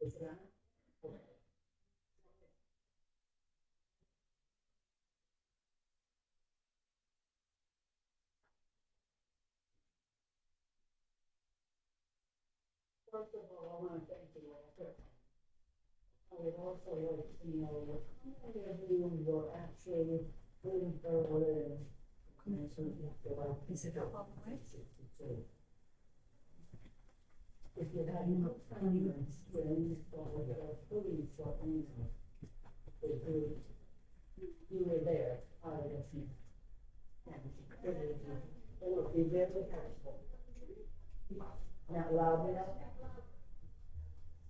Is that? First of all, I want to thank you all. I would also like to know how many of you are actually living for a living. Is it up all the way? If you had no friends, then please let me know. If you were there, I would think. It would be very helpful. Not loud enough?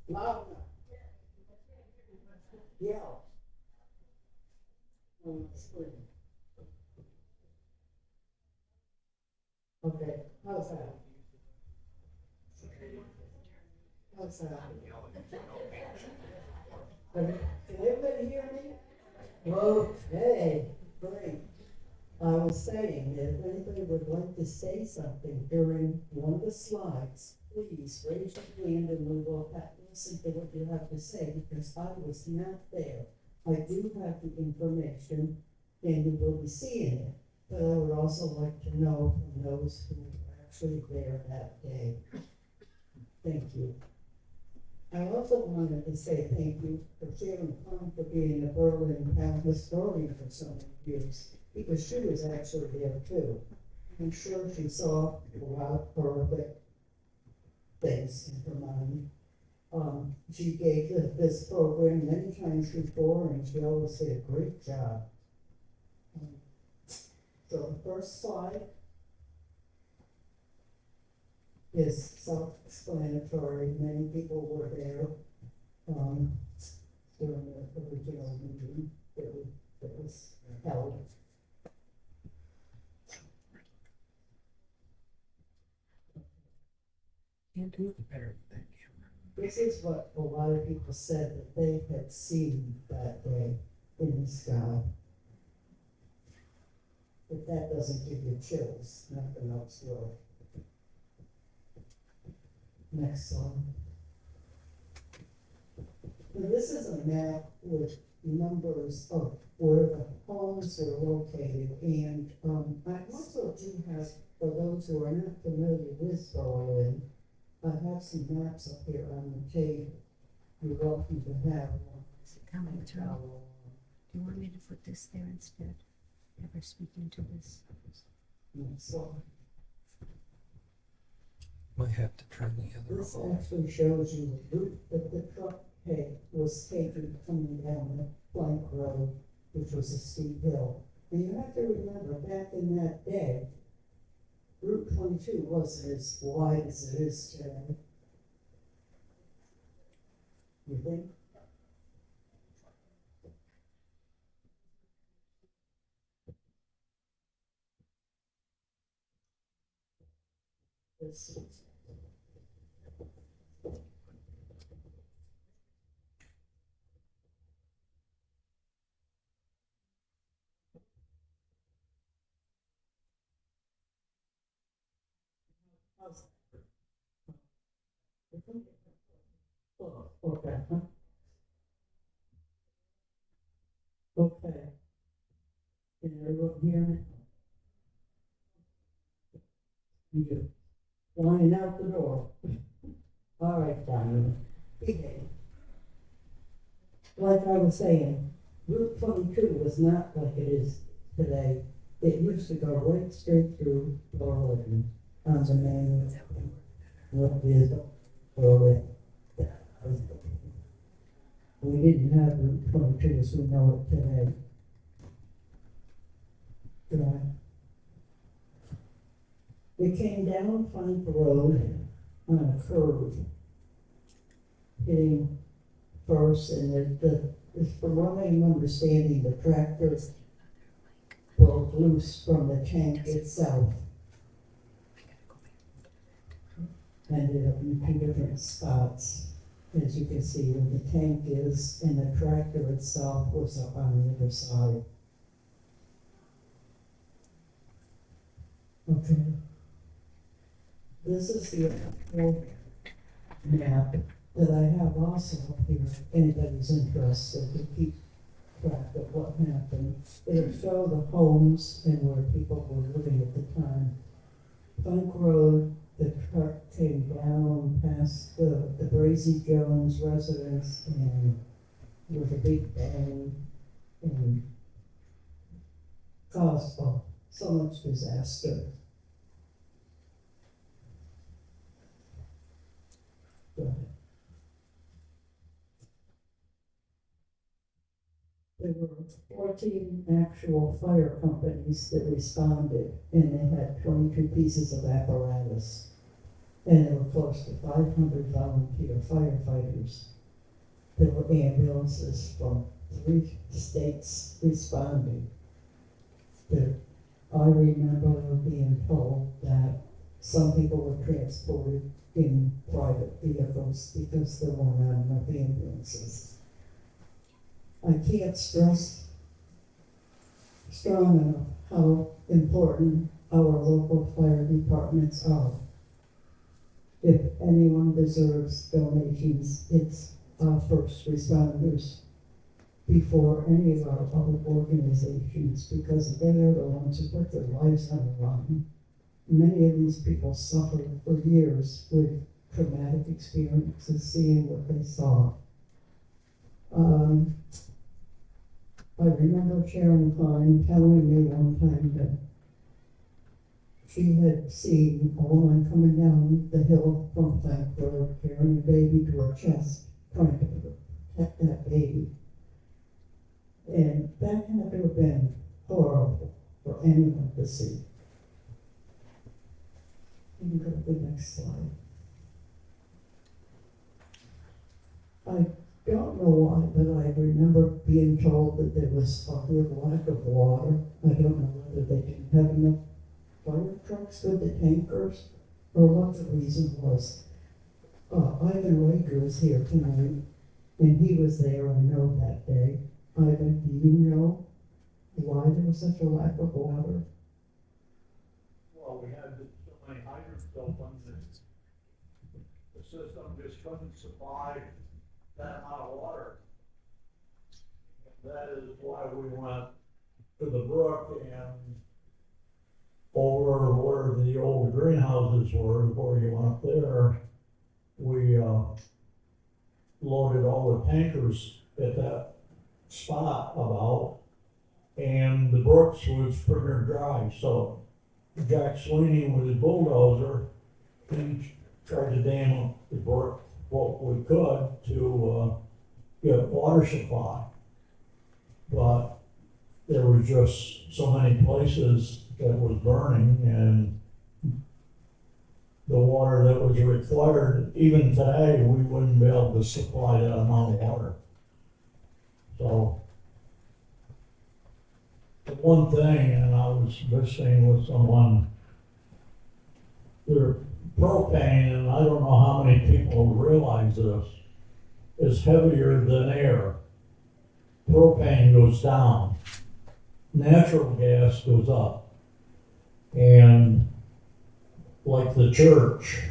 Loud enough. Yell. On the screen. Okay, how's that? How's that? Can everybody hear me? Okay, great. I was saying that if anybody would like to say something during one of the slides, please raise your hand and we will listen to what you have to say, because I was not there. I do have the information and you will be seeing it, but I would also like to know from those who were actually there that day. Thank you. I also wanted to say thank you for Sharon Plum for being a Berlin town historian for so many years, because she was actually there too. I'm sure she saw a lot of horrific things in her mind. She gave this program many times before, and she always did a great job. So the first slide is self-explanatory. Many people were there during the original meeting that was held. Can't do it better than that camera. This is what a lot of people said that they had seen that day in the sky. If that doesn't give you chills, nothing else will. Next slide. Now, this is a map with numbers of where the homes are located, and I also do have, for those who are not familiar with Berlin, I have some maps up here on the table. You're welcome to have one. Is it coming through? Do you want me to put this there instead? Ever speak into this? Next slide. Might have to turn the other This off. actually shows you the route that the truck was taken coming down the Flint Road, which was a steep hill. And you have to remember, back in that day, Route 22 wasn't as wide as it is today. You think? This is Oh, okay. Okay. Can everyone hear me? You do. Flying out the door. All right, Diane. Okay. Like I was saying, Route 22 was not like it is today. It used to go right straight through Berlin on the main road. Berlin. We didn't have Route 22 as we know it today. Right. We came down Flint Road on a curve, hitting first, and from what I'm understanding, the tractor broke loose from the tank itself. Ended up in two different spots, as you can see, where the tank is, and the tractor itself was up on the other side. Okay. This is the actual map that I have also up here, if anybody's interested to keep track of what happened. It'll show the homes and where people were living at the time. Plank Road, the truck came down past the Brazy Jones residence and with a big bang and caused so much disaster. Go ahead. There were 14 actual fire companies that responded, and they had 22 pieces of apparatus. And there were close to 500 volunteer firefighters. There were ambulances from 3 states responding. I remember being told that some people were transported in private vehicles because there weren't enough ambulances. I can't stress strong enough how important our local fire departments are. If anyone deserves donations, it's our first responders before any of our other organizations, because they are the ones who put their lives on the line. Many of these people suffered for years with traumatic experiences, seeing what they saw. I remember Sharon Klein telling me one time that she had seen a woman coming down the hill from Plank Road carrying a baby to her chest, trying to protect that baby. And that had to have been horrible for anyone to see. You can go to the next slide. I don't know why, but I remember being told that there was a real lack of water. I don't know whether they didn't have enough fire trucks with the tankers or what the reason was. Ivan Rager is here tonight, and he was there, I know, that day. Ivan, do you know why there was such a lack of water? Well, we had so many hydrants built on this. The system just couldn't supply that amount of water. That is why we went to the brook and over where the old greenhouses were, before you went up there, we loaded all the tankers at that spot about, and the brooks was pretty dry, so Jack Sweeney with his bulldozer, he tried to dam up the brook what we could to get water supply. But there was just so many places that was burning, and the water that was required, even today, we wouldn't be able to supply that amount of water. So, the one thing, and I was listening with someone, their propane, and I don't know how many people realize this, is heavier than air. Propane goes down, natural gas goes up. And like the church,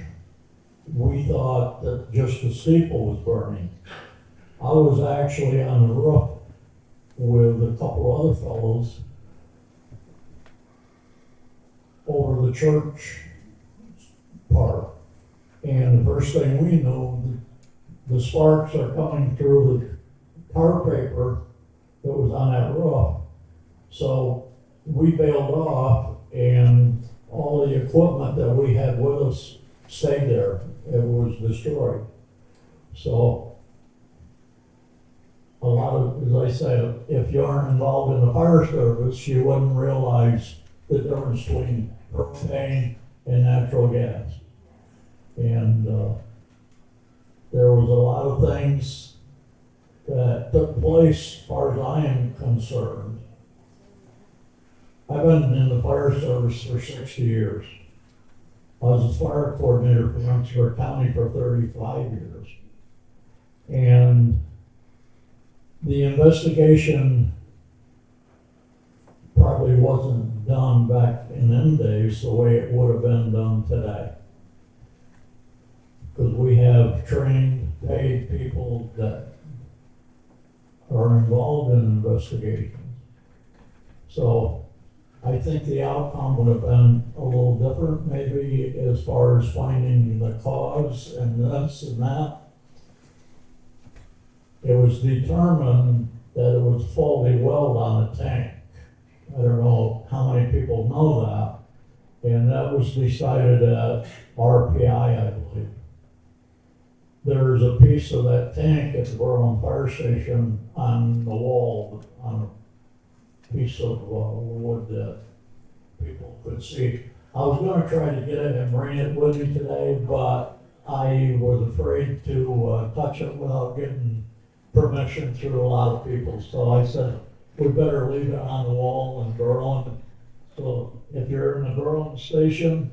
we thought that just the steeple was burning. I was actually on the roof with a couple other fellows over the church part. And the first thing we know, the sparks are coming through the tar paper that was on that roof. So we bailed off, and all the equipment that we had with us stayed there. It was destroyed. So a lot of, as I said, if you aren't involved in the fire service, you wouldn't realize the difference between propane and natural gas. And there was a lot of things that took place as far as I am concerned. I've been in the fire service for 60 years. I was a fire coordinator for Rensselaer County for 35 years. And the investigation probably wasn't done back in them days the way it would have been done today. Because we have trained, paid people that are involved in investigations. So I think the outcome would have been a little different, maybe as far as finding the cause and this and that. It was determined that it was faulty weld on the tank. I don't know how many people know that. And that was decided at RPI, I believe. There's a piece of that tank at the Berlin Fire Station on the wall, on a piece of wood that people could see. I was gonna try to get it and bring it with me today, but I was afraid to touch it without getting permission through a lot of people. So I said, we better leave it on the wall in Berlin. So if you're in the Berlin station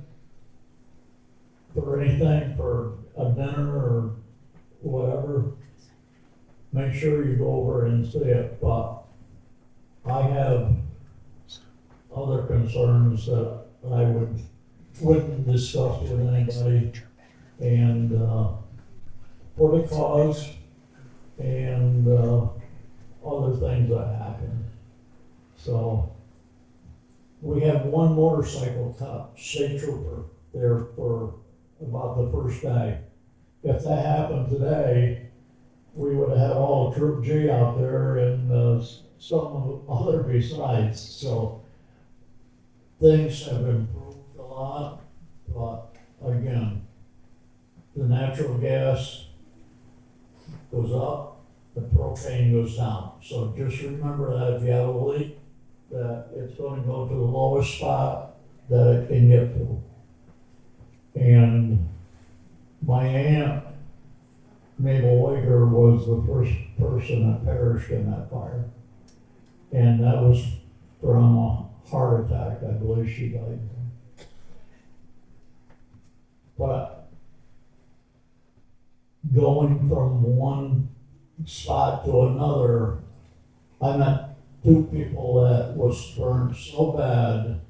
for anything, for a dinner or whatever, make sure you go over and see it. But I have other concerns that I wouldn't discuss with anybody, and for the cause and other things that happen. So we have one motorcycle cop, state trooper, there for about the first day. If that happened today, we would have had all of Troop G out there and some other besides. So things have improved a lot, but again, the natural gas goes up, the propane goes down. So just remember that if you have a leak, that it's going to go to the lowest spot that it can get to. And my aunt, Mabel Wager, was the first person that perished in that fire. And that was from a heart attack, I believe she died. But going from one spot to another, I met two people that was burned so bad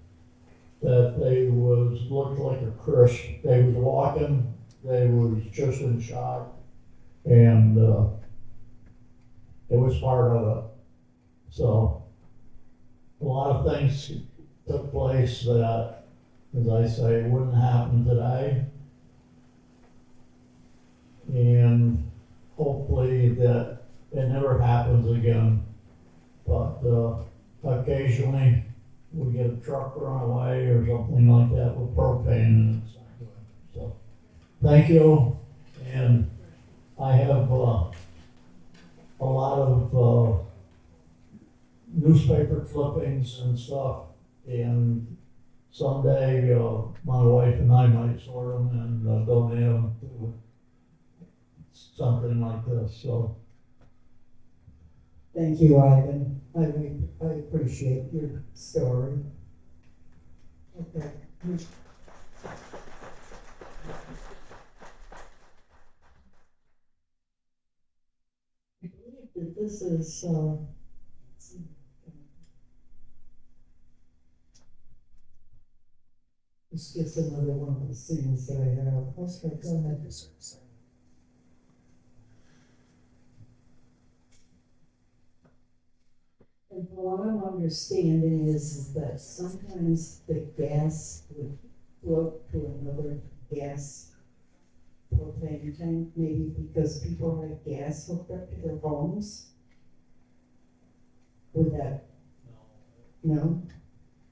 that they looked like a crisp. They was walking, they was just in shock, and it was part of it. So a lot of things took place that, as I say, wouldn't happen today. And hopefully that it never happens again. But occasionally we get a truck run away or something like that with propane in it. So thank you. And I have a lot of newspaper clippings and stuff. And someday my wife and I might sort them and donate them to something like this. So Thank you, Ivan. I appreciate your story. Okay. I believe that this is, this gets another one of the scenes that I have. Okay, go ahead. And what I'm understanding is that sometimes the gas would float to another gas propane tank, maybe because people had gas hooked up to their homes. Would that, no?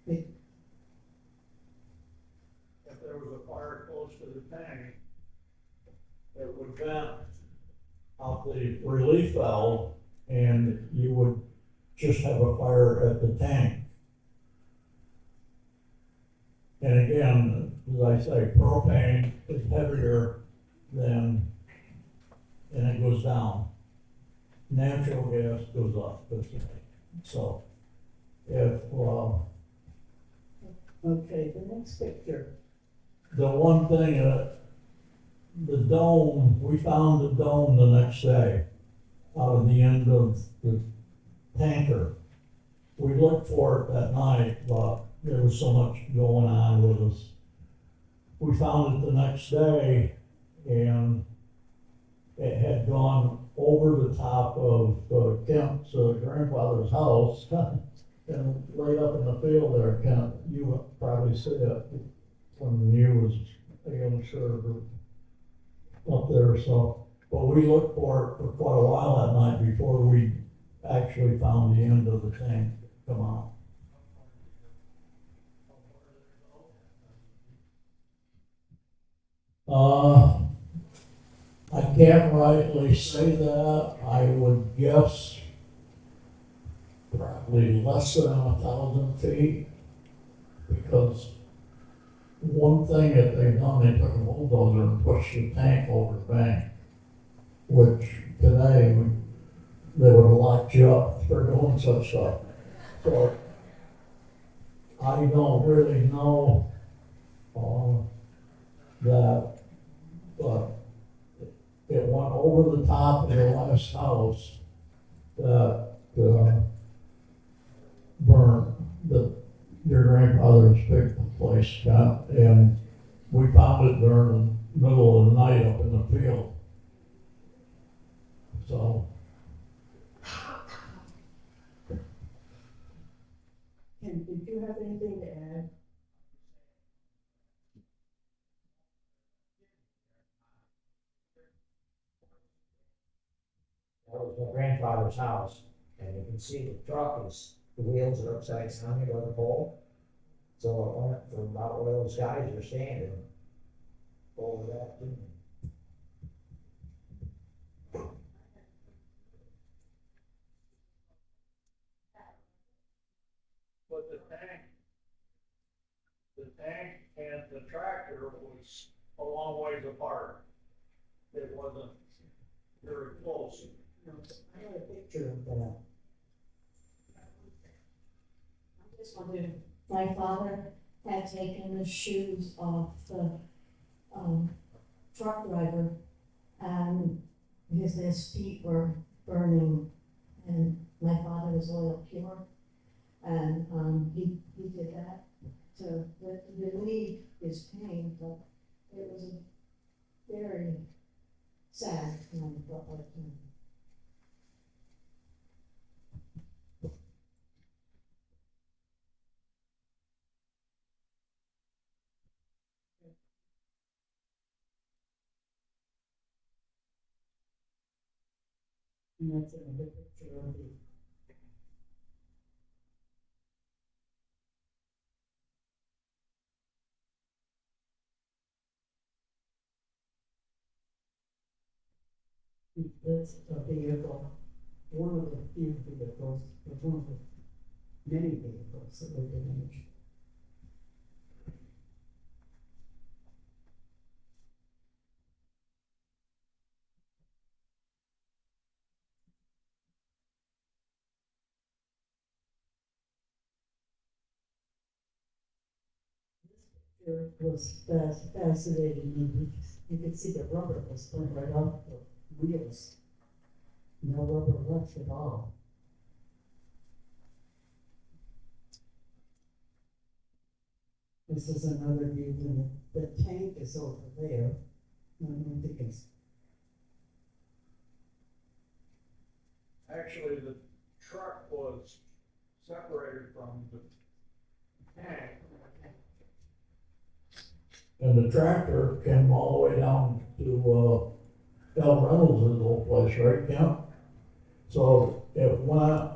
if there was a fire close to the tank, it would vent out the relief valve and you would just have a fire at the tank. And again, as I say, propane is heavier than, and it goes down. Natural gas goes up, basically. So, if, Okay, the next picture. the one thing, the dome, we found the dome the next day out of the end of the tanker. We looked for it that night, but there was so much going on with us. We found it the next day, and it had gone over over the top of Kent's grandfather's house and right up in the field there, Kent, you probably see it when you was a young sheriff up there, so. But we looked for it for quite a while that night before we actually found the end of the tank come out. I can't rightly say that. I would guess probably less than 1,000 feet, because one thing that they done, they took a bulldozer and pushed the tank over the bank, which today they would have locked you up for doing such stuff. So I don't really know that, but it went over the top of the last house that burned, that your grandfather's big place got, and we found it during the middle of the night up in the field. So. Ken, did you have anything to add? That was my grandfather's house, and you can see the truck is, the wheels are upside down here on the pole. So it went from about where those guys are standing over that too. But the tank and the tractor was a long ways apart. It wasn't very close. No, I have a picture of that. I just wondered, my father had taken the shoes off the truck driver, and his feet were burning, and my father was oil pure, and he did that to relieve his pain, but it was a very sad kind of thing. And that's another picture of the. That's a vehicle, one of the few vehicles, but one of the many vehicles that were damaged. It was fascinating. You could see the rubber was burnt right off the wheels. No rubber left at all. This is another view, and the tank is over there. I don't think it's. Actually, the truck was separated from the tank. And the tractor came all the way down to, El Reynolds' old place, right, Kent? So it went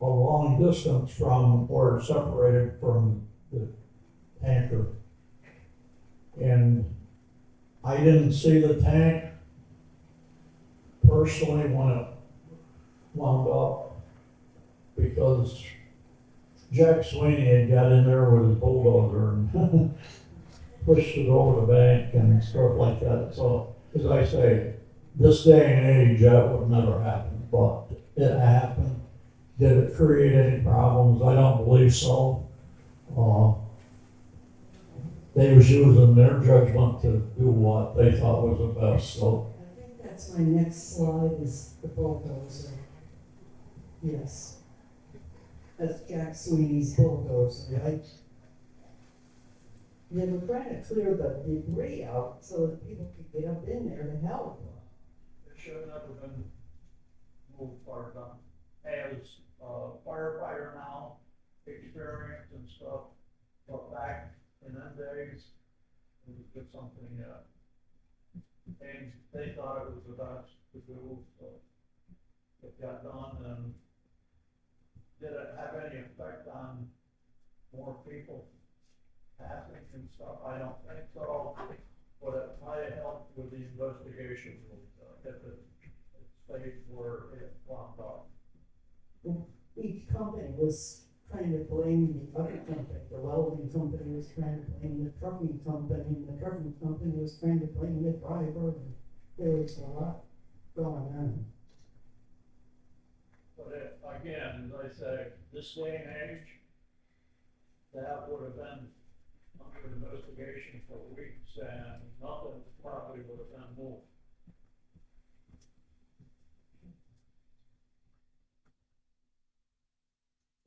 a long distance from where it separated from the tanker. And I didn't see the tank personally when it wound up, because Jack Sweeney had got in there with his bulldozer and pushed it over the bank and stuff like that. So, as I say, this day and age, that would never happen, but it happened. Did it create any problems? I don't believe so. They was using their judgment to do what they thought was the best, so. I think that's my next slide is the bulldozer. Yes. That's Jack Sweeney's bulldozer, right? They were trying to clear the debris out so that people could get up in there to help. It should have never been move part done. As a firefighter now, experience and stuff, but back in them days, it was just something, and they thought it was the best to do, so it got done, and did it have any effect on more people passing and stuff? I don't think so, but it might have helped with the investigation, if it stayed where it wound up. Each company was trying to blame the other company. The welding company was trying to blame the trucking company, and the trucking company was trying to blame the driver, and there was a lot going on. But it, again, as I say, this day and age, that would have been under investigation for weeks, and nothing probably would have been moved.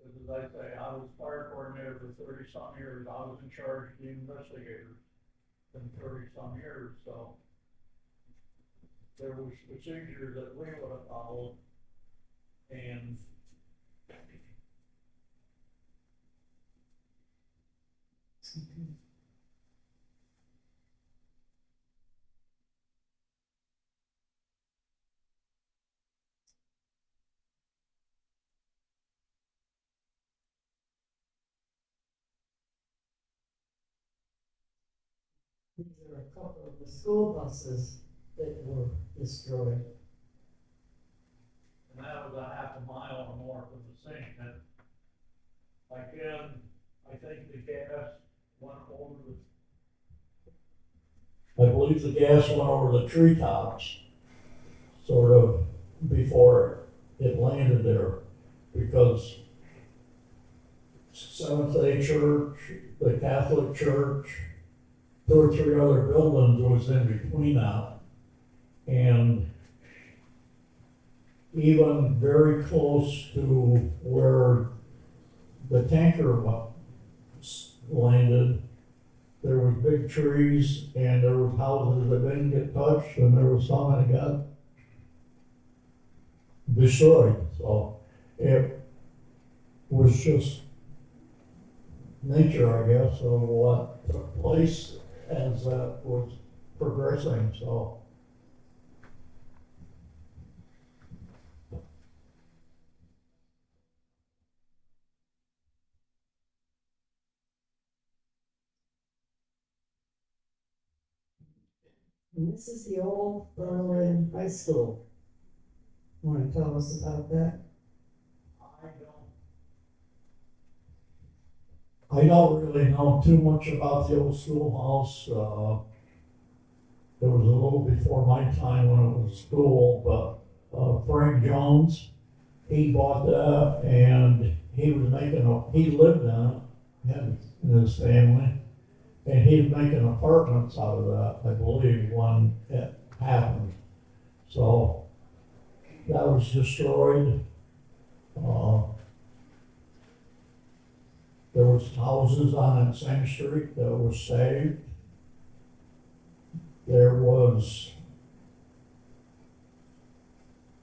As I say, I was fire coordinator for 30-some years. I was in charge of the investigators in 30-some years, so there was procedures that we would have followed, and These are a couple of the school buses that were destroyed. and that was a half a mile or more from the scene. And again, I think the gas went over the. I believe the gas went over the treetops, sort of before it landed there, because Seventh-day Church, the Catholic Church, 2 or 3 other buildings was in between that. And even very close to where the tanker landed, there was big trees, and there was houses that didn't get touched, and there was some that got destroyed. So it was just nature, I guess, of what took place as that was progressing. So And this is the old Berlin High School. Want to tell us about that? I don't really know too much about the old schoolhouse. It was a little before my time when it was school, but Frank Jones, he bought that, and he was he lived in it, him and his family, and he was making apartments out of that, I believe, when it happened. So that was destroyed. There was houses on that same street that were saved. There was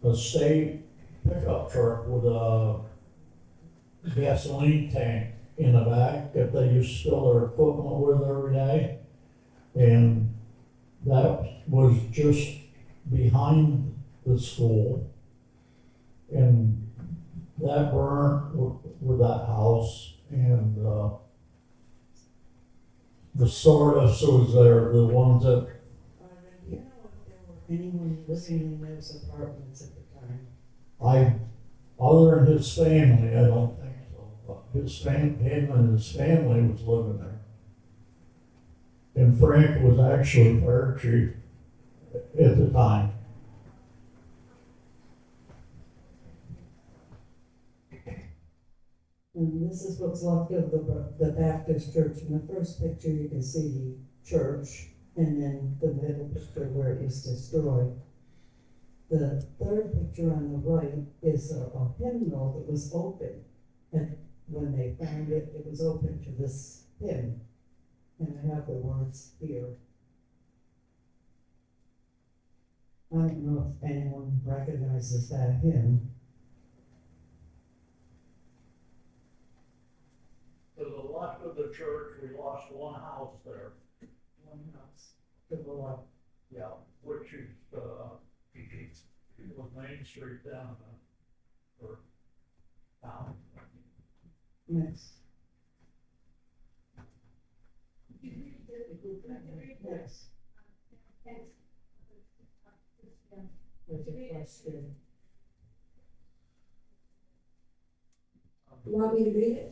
a state pickup truck with a gasoline tank in the back that they used to fill their equipment with every day. And that was just behind the school. And that burned with that house. And the Sordus was there, the ones that. Do you know if there were anyone living in those apartments at the time? Other than his family, I don't think so. But him and his family was living there. And Frank was actually fire chief at the time. And this is what's left of the Baptist church. In the first picture, you can see the church, and then the middle picture where it is destroyed. The third picture on the right is a hymnal that was open. And when they found it, it was open to this hymn. And I have the words here. I don't know if anyone recognizes that hymn. To the left of the church, we lost one house there. One house to the left. Yeah, which is, it was Main Street down, or down. Next. Next. There's a question. You want me to read it?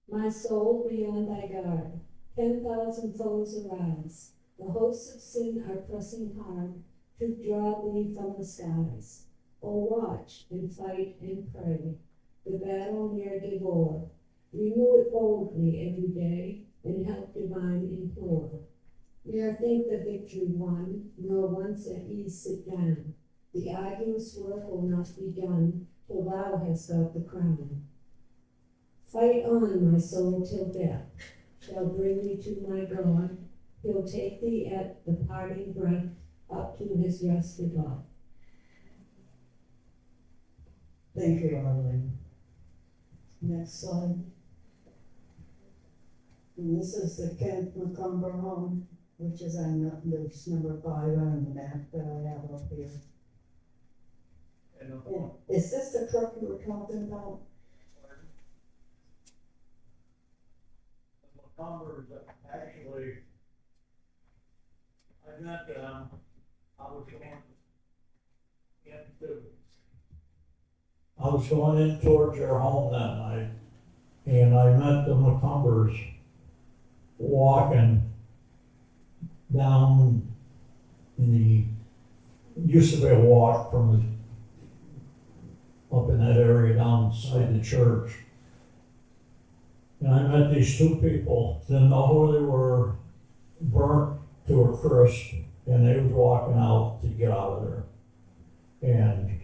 My soul be on thy guard, 10,000 foes arise. The hosts of sin are pressing hard to draw thee from the skies. O watch and fight and pray, the battle near devour. Renew it boldly every day, and help divine implore. Ne'er think the victory won, nor once at ease sit down. The arduous work will not be done till thou hast got the crown. Fight on, my soul, till death shall bring thee to my God. He'll take thee at the parting breath up to his rest above. Thank you, Arlene. Next slide. And this is the Kent McCumber home, which is on, there's number 5 on the map that I have up here. And And is this the truck you were talking about? the McCumbers, actually, I met them, I was going in towards their home that night, and I met the McCumbers walking down used to be a walk from up in that area down beside the church. And I met these two people, didn't know who they were, burnt to a crisp, and they was walking out to get out of there. And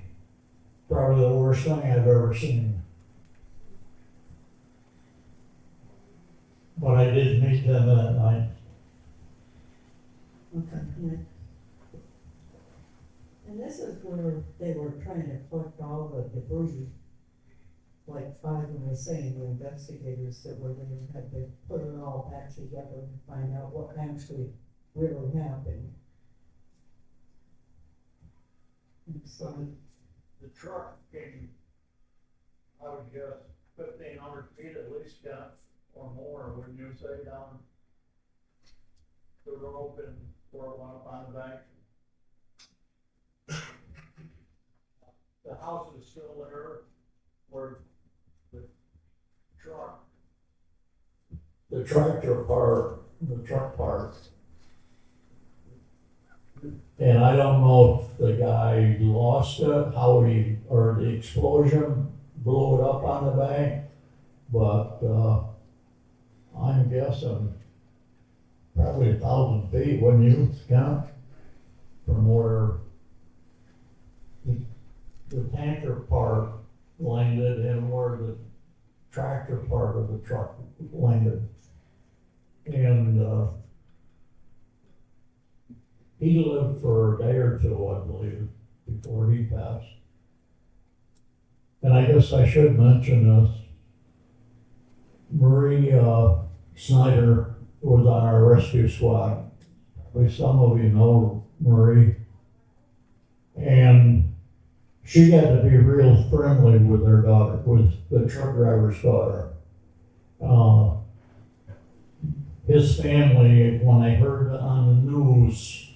probably the worst thing I've ever seen. But I did meet them that night. Okay, yeah. And this is where they were trying to collect all the debris. Like Five was saying, the investigators that were there had to put it all back together and find out what actually really happened. And so, The truck came, I would guess, 1,500 feet at least, yeah, or more, wouldn't you say, down the rope and where it went up on the bank? The house is still there, where the truck. The tractor part, the truck part. And I don't know if the guy lost it, or the explosion blew it up on the bank, but, I'm guessing probably 1,000 feet, wouldn't you count? From where the tanker part landed and where the tractor part of the truck landed. And, he lived for a day or two, I believe, before he passed. And I guess I should mention this. Marie Snyder was on our rescue squad. Probably some of you know Marie. And she got to be real friendly with her daughter, with the truck driver's daughter. His family, when they heard on the news,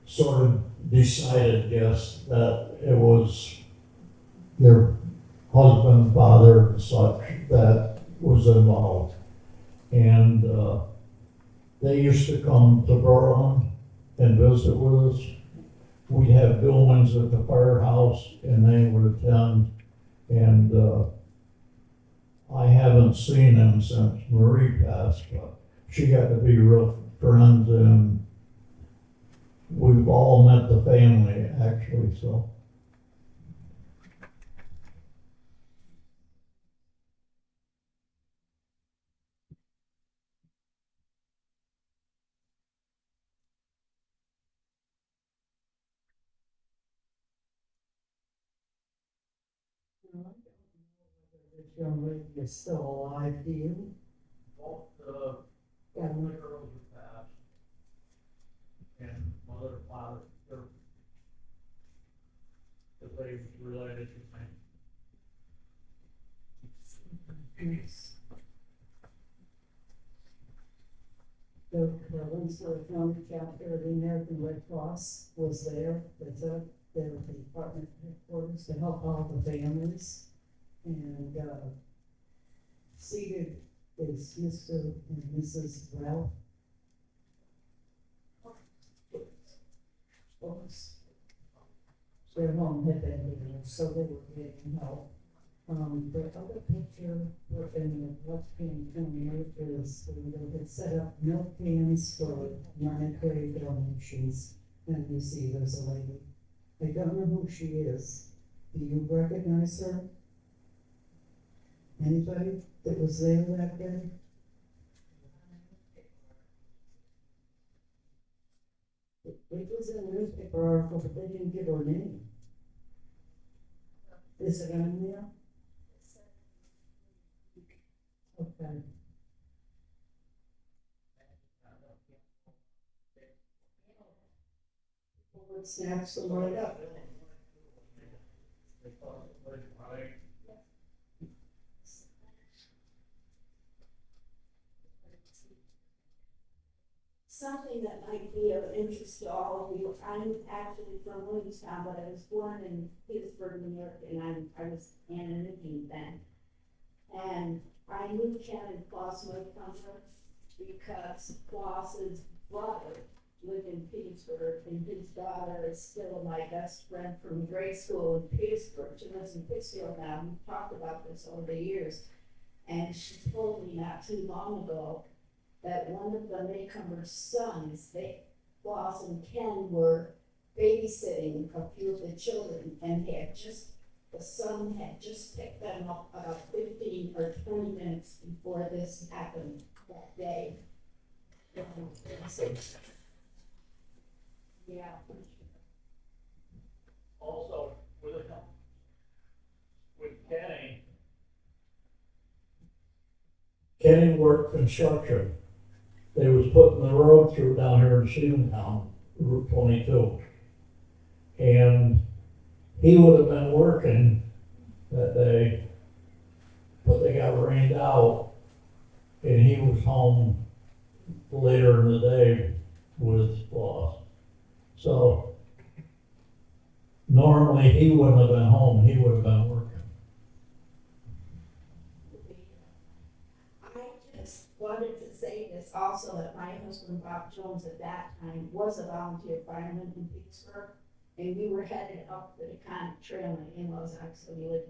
sort of decided, yes, that it was their husband, father, and such that was involved. And they used to come to Berlin and visit with us. We'd have buildings at the firehouse, and they would attend. And I haven't seen them since Marie passed, but she got to be real friends, and we've all met the family, actually, so. This young lady is still alive, do you? Both, Yeah. both the girls are passed. And mother and father, they're, the lady was related to me. Yes. The Winslow County chapter of the American Red Cross was there, that's a, their department headquarters to help out the families. And, seated is Mr. and Mrs. Ralph. Their home had been here, so they were getting help. The other picture in the left-hand corner is where they had set up milk cans for monetary donations. And you see there's a lady. I don't know who she is. Do you recognize her? Anybody that was there that day? It was in a newspaper article, but they didn't give her name. Is it on there? Okay. Well, it snaps them right up. Something that might be of interest to all of you, I'm actually from Williamstown, but I was born in Pittsburgh, New York, and I was Anna Nugent then. And I knew Ken and Klaus Montgomery because Klaus's brother lived in Petersburg, and his daughter is still my best friend from grade school in Petersburg. She lives in Pittsfield now. We've talked about this over the years. And she told me not too long ago that one of the Maycomber's sons, Klaus and Ken, were babysitting a few of the children, and the son had just picked them up about 15 or 20 minutes before this happened that day. Yeah. Also, with Kenny worked construction. They was putting the road through down here in Stephentown, Route 22. And he would have been working that day, but they got rained out, and he was home later in the day with Klaus. So normally he wouldn't have been home, he would have been working. I just wanted to say this also, that my husband Bob Jones at that time was a volunteer fireman in Pittsburgh, and we were headed up the Deconic Trail. My in-laws actually lived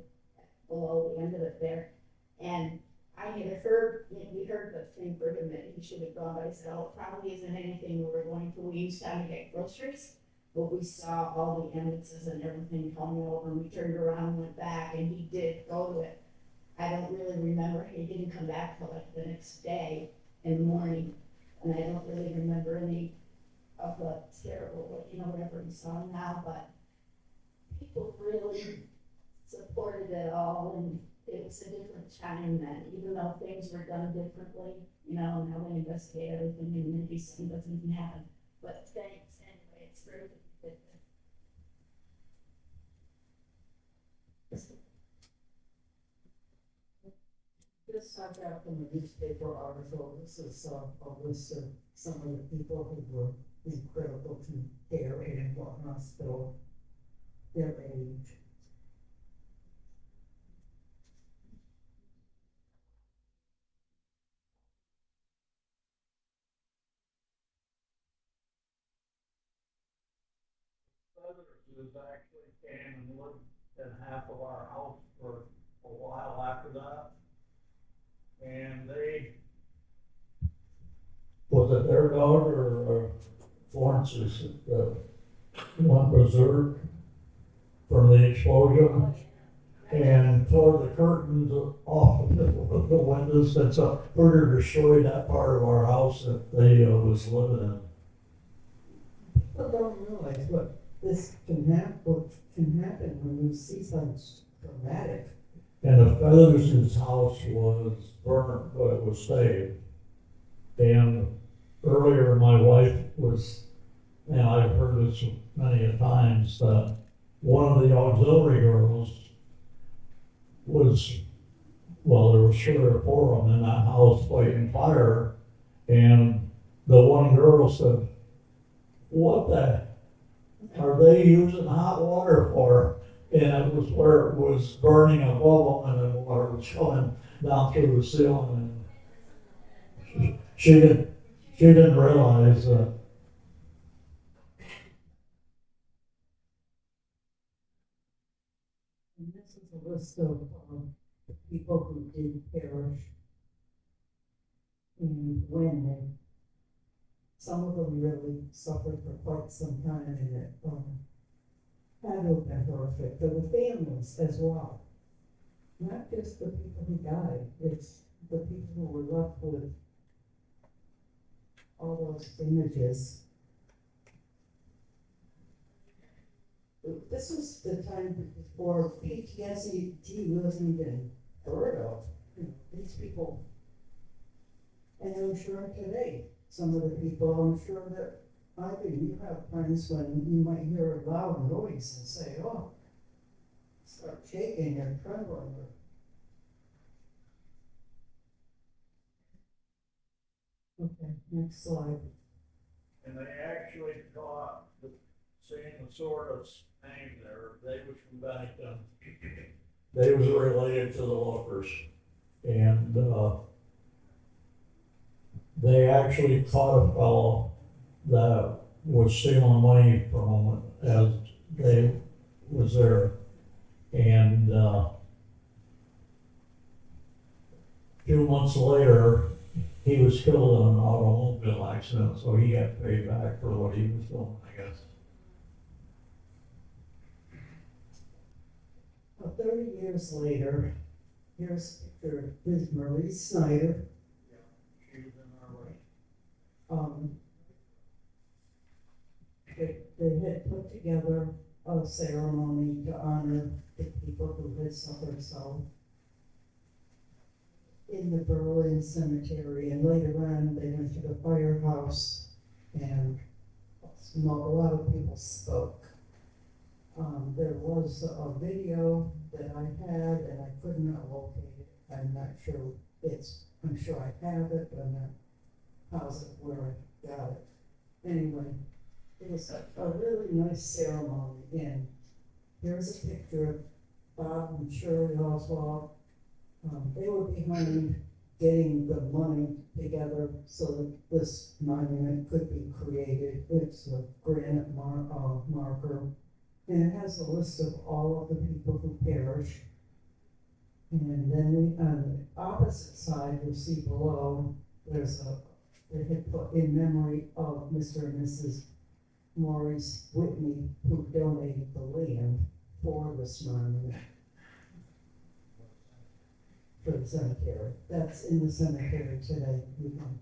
below the end of it there, and I had heard, we heard the thing for him that he should have gone, but I said, oh, it probably isn't anything, we were going to Williamstown to get groceries. But we saw all the ambulances and everything coming over, and we turned around and went back, and he did go to it. I don't really remember, he didn't come back till like the next day in the morning, and I don't really remember any of the terrible, whatever he saw now, but people really supported it all, and it was a different time then, even though things were done differently, now they investigate everything and maybe something doesn't even happen. But thanks anyway, it's very good. This I got from a newspaper article. This is a list of some of the people who were incredible to care in what hospital, their age. Brothers actually came and lived in half of our house for a while after that. And was it their dog or Florence's that went berserk from the explosion and tore the curtains off of the windows, and so further destroyed that part of our house that they was living in. People don't realize what can happen when you see something traumatic And the Feathers' house was burned, but it was saved. And earlier, my wife was, and I've heard this many a times, that one of the auxiliary girls was, well, there was 3 or 4 of them in that house fighting fire, and the one girl said, "What the are they using hot water for?" And it was where it was burning above them, and the water was coming down through the ceiling. And she didn't realize that. And this is a list of people who did perish and when they, some of them really suffered for quite some time, and it had to have been horrific for the families as well. Not just the people who died, it's the people who were left with all those images. This was the time before PTSD wasn't even heard of. These people, and I'm sure today, some of the people, I'm sure that you have times when you might hear a loud noise and say, "Oh," start shaking and trembling. Okay, next slide. And they actually caught the, seeing the sort of name there, they was from Bennington. They was related to the Lookers. And, they actually caught a fellow that was stealing money from them as they was there. And, a few months later, he was killed in an automobile accident, so he had to pay back for what he was doing, I guess. 30 years later, here's a picture of Ms. Marie Snyder. She was in our way. They had put together a ceremony to honor the people who had suffered so in the Berlin cemetery, and later on they went to the firehouse, and a lot of people spoke. There was a video that I had, and I could not locate it. I'm not sure I'm sure I have it, but I'm not positive where I got it. Anyway, it was a really nice ceremony, and here's a picture of Bob and Shirley Oswald. They were behind getting the money together so that this monument could be created. It's a granite marker, and it has a list of all of the people who perished. And then on the opposite side, you'll see below, they had put in memory of Mr. and Mrs. Maurice Whitney, who donated the land for this monument. For the cemetery. That's in the cemetery today. You can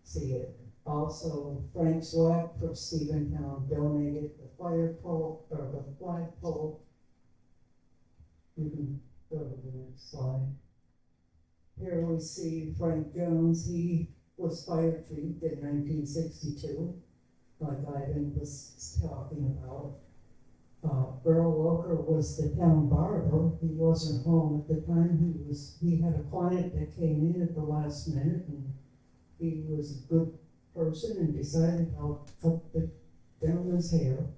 see it. Also, Frank Swack from Steventown donated the flagpole. You can go to the next slide. Here we see Frank Jones. He was fire chief in 1962, like Ivan was talking about. Earl Loker was the town barber. He wasn't home at the time. He had a client that came in at the last minute, and he was a good person and decided to cut the gentleman's hair.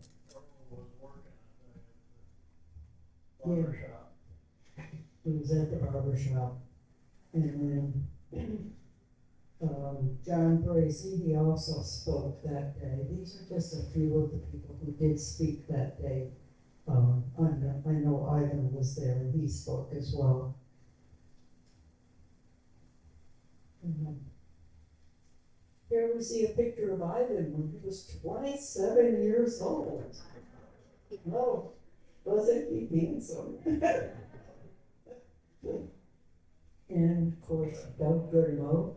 Was working at the barber shop. He was at the barber shop. And then John Bracy, he also spoke that day. These are just a few of the people who did speak that day. I know Ivan was there and he spoke as well. Here we see a picture of Ivan when he was 27 years old. No, wasn't he handsome? And of course, Doug Goodlow,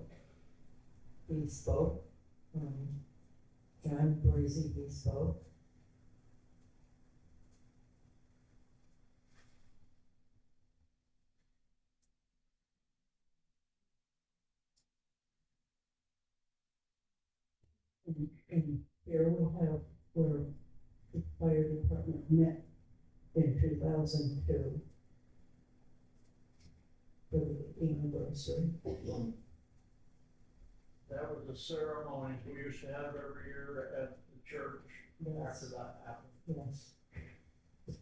he spoke. John Bracy, he spoke. And here we have where the fire department met in 2002 for the anniversary. That was a ceremony we used to have every year at the church after Yes, that happened. yes. Do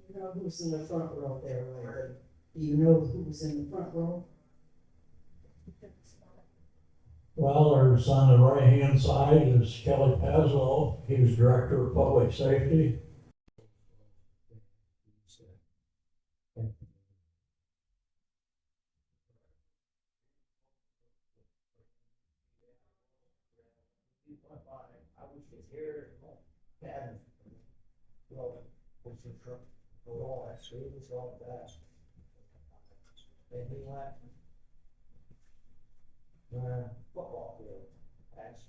you know who's in the front row there, Larry? Do you know who's in the front row? Well, there's on the right-hand side is Kelly Paslow. He was Director of Public Safety. I was just here, bad, well, was the truck, all that street was all that. Then he went, football field, that's.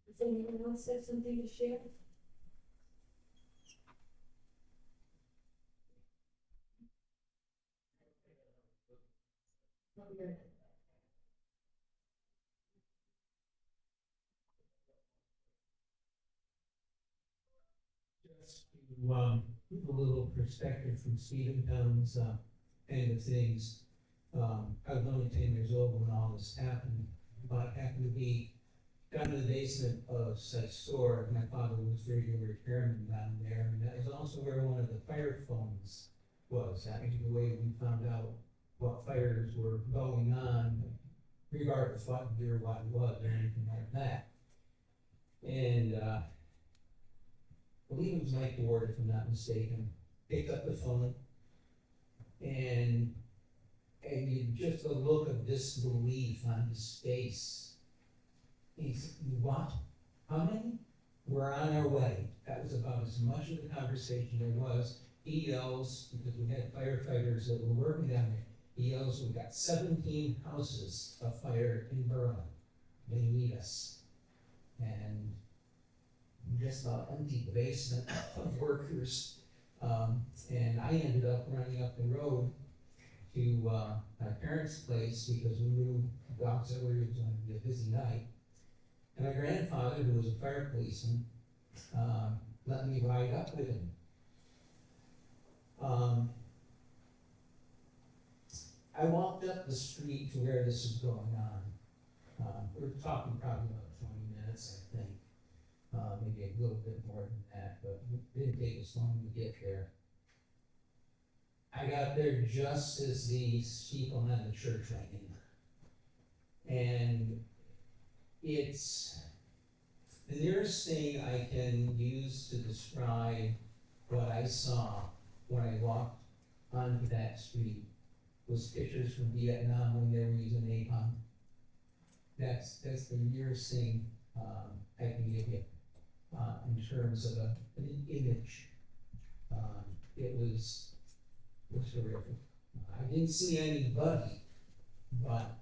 Does anyone else have something to share? Just to give a little perspective from Steventown's end of things. I was only 10 years old when all this happened, but happened to be down in the basement of such store. My father was radio repairman down there, and that was also where one of the fire phones was. That was the way we found out what fires were going on, regardless what year, what it was, or anything like that. And I believe it was Mike Ward, if I'm not mistaken, picked up the phone, and just the look of disbelief on his face. He's, what? How many? We're on our way. That was about as much of the conversation there was. He yells, because we had firefighters that were working down there, he yells, we've got 17 houses afire in Berlin. They need us. And just about empty the basement of workers. And I ended up running up the road to my parents' place because we knew the auxiliary was going to be a busy night. And my grandfather, who was a fire policeman, let me ride up with him. I walked up the street to where this is going on. We were talking probably about 20 minutes, I think. Maybe a little bit more than that, but it didn't take us long to get there. I got there just as the steeple on the church went in. And it's the nearest thing I can use to describe what I saw when I walked onto that street was pictures from Vietnam when they were using napalm. That's the nearest thing I can give you in terms of an image. It was horrific. I didn't see anybody, but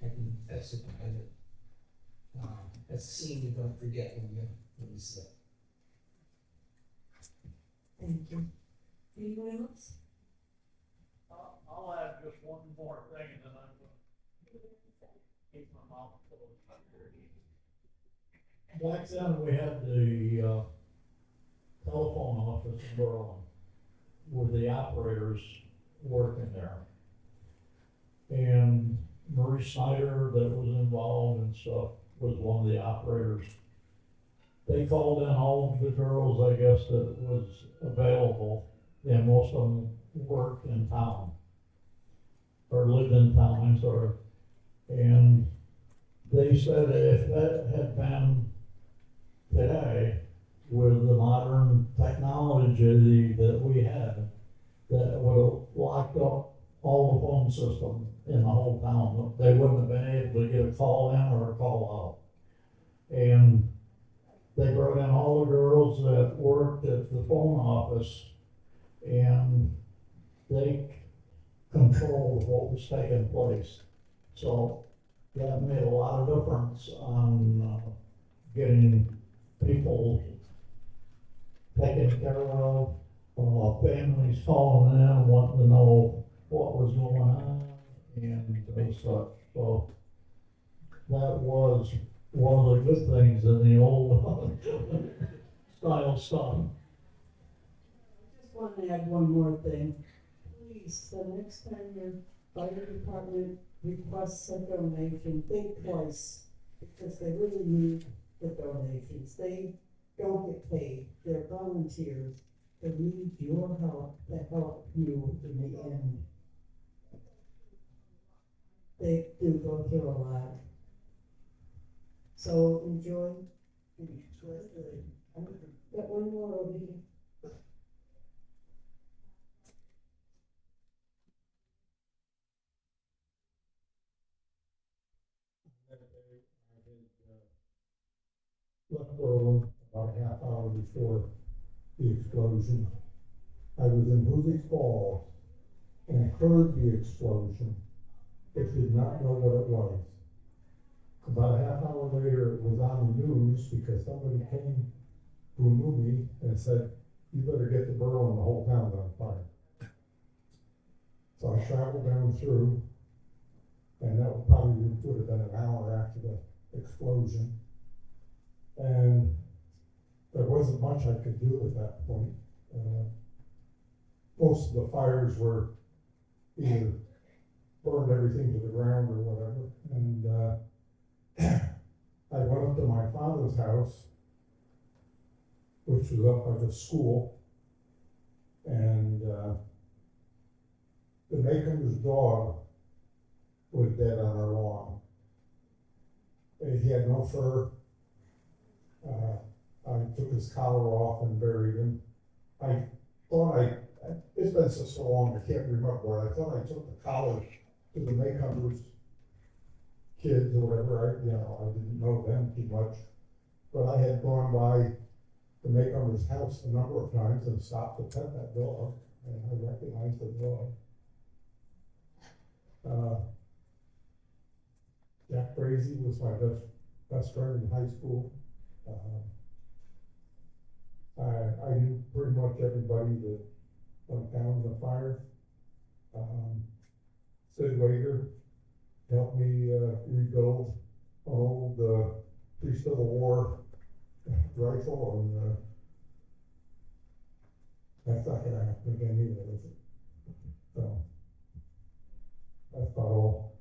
I can testify that that's a scene you don't forget when you see it. Thank you. Anyone else? I'll add just one more thing and then I'm gonna keep my mouth closed. Back then, we had the telephone office in Berlin with the operators working there. And Marie Snyder, that was involved and stuff, was one of the operators. They called in all of the girls, I guess, that was available, and most of them worked in town, or lived in town, I'm sorry. And they said if that had been today, with the modern technology that we had, that would have locked up all the phone system in the whole town. They wouldn't have been able to get a call in or a call out. And they brought in all the girls that worked at the phone office, and they controlled what was taking place. So that made a lot of difference on getting people taken care of families calling in, wanting to know what was going on and such. So that was one of the good things in the old style stuff. Just want to add one more thing. Please, the next time your fire department requests a donation, think twice, because they really need the donations. They don't get paid, they're volunteers. They need your help to help you in the end. They do go through a lot. So enjoy. Got one more over here. Left Berlin about a half hour before the explosion. I was in Hoosick Falls and heard the explosion, but did not know what it was. About a half hour later, it was on the news because somebody came who knew me and said, "You better get to Berlin, the whole town's on fire." So I traveled down through, and that probably would have been an hour after the explosion. And there wasn't much I could do at that point. Most of the fires were either burned everything to the ground or whatever. And I went up to my father's house, which was up by the school, and the Macon's dog was dead on our lawn. And he had no fur. I took his collar off and buried him. I thought it's been so long, I can't remember. I thought I took the collar to the Maycomber's kids or whatever. I didn't know them too much. But I had gone by the Maycomber's house a number of times and stopped to pet that dog, and I recognized the dog. Jack Crazy was my best friend in high school. I knew pretty much everybody that went down in the fire. Sid Wager helped me rebuild an old pre-Civil War rifle, and that's not gonna happen again either, is it? So that's about all.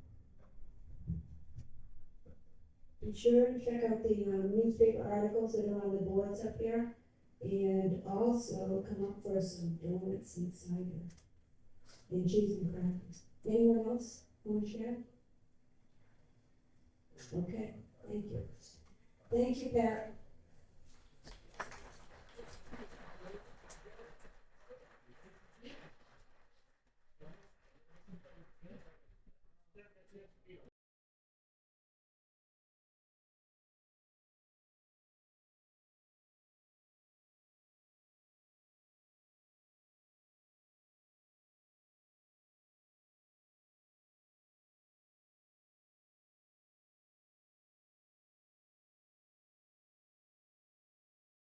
Be sure to check out the newspaper articles that are on the boards up here, and also come up for some donuts and cider, and cheese and crackers. Anyone else want to share? Okay, thank you. Thank you, Pat.